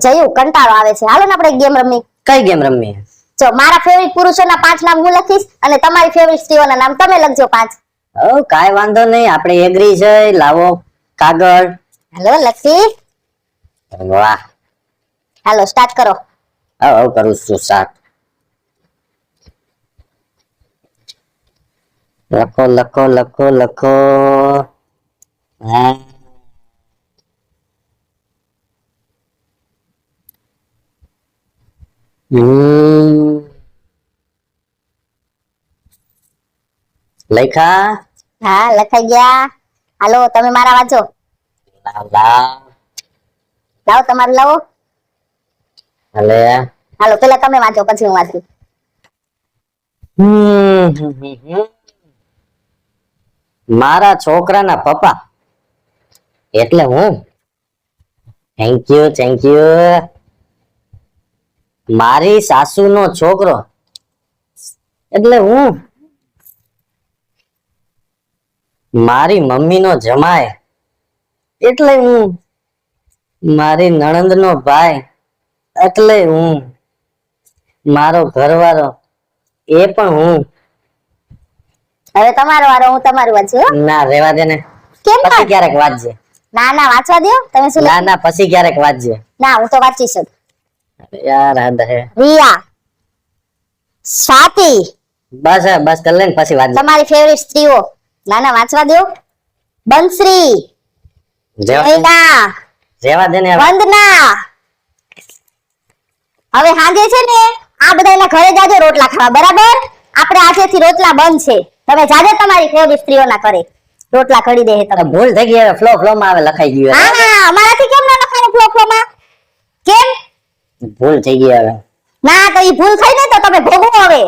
જયું કંટાળો આવે છે. હાલો ને આપણે ગેમ રમી. કઈ ગેમ રમવી? જો મારા ફેવરિટ પુરુષોના 5 નામ હું લખીશ અને તમારી ફેવરિટ સ્ત્રીઓના નામ તમે લખજો 5. ઓ કાઈ વાંધો નહીં, આપણે એગ્રી છે. લાવો કાગળ. હાલો લખી. વાહ, હાલો સ્ટાર્ટ કરો. આવ કરું છું સ્ટાર્ટ. લખો લખો લખો લખો. હા લખા. હા લખાઈ ગયા. હાલો તમે મારા વાંચો. લાવ લાવ. લાવો તમારું લાવો. હાલે. હાલો પેલા તમે વાંચો પછી હું વાંચું. મારા છોકરાના પપ્પા એટલે હું. Thank you thank you. મારી સાસુનો છોકરો એટલે હું. મારી મમ્મીનો જમાય એટલે હું. મારી નણંદનો ભાઈ એટલે હું. મારો ઘરવાળો એ પણ હું. હવે તમારો વારો, હું તમારું વાંચું. ના રેવા દે ને. કેમ પછી ક્યારેક વાંચજે. ના ના વાંચવા દો. તમે શું ના ના પછી ક્યારેક વાંચજે. ના હું તો વાંચીશ જ. યાર હદ હે. રિયા, સ્વાતિ. બસ બસ કર લે ને પછી વાંચજે. તમારી ફેવરિટ સ્ત્રીઓ. ના ના વાંચવા દો. બંશ્રી, નૈના, રેવા દે ને હવે. વંદના. હવે હાંજે છે ને આ બધાના ઘરે જાજો રોટલા ખાવા, બરાબર? આપણે આજેથી રોટલા બંધ છે. તમે જાજો તમારી ફેવરિટ સ્ત્રીઓના ઘરે રોટલા કરી દે તમે. ભૂલ થઈ ગઈ, હવે ફ્લો ફ્લો માં આવે લખાઈ ગયું. હા હા અમારાથી કેમ ના લખાય ફ્લો ફ્લો માં? કેમ ભૂલ થઈ ગઈ હવે. ના તો ઈ ભૂલ થઈ ને તો તમે ભોગવો હવે.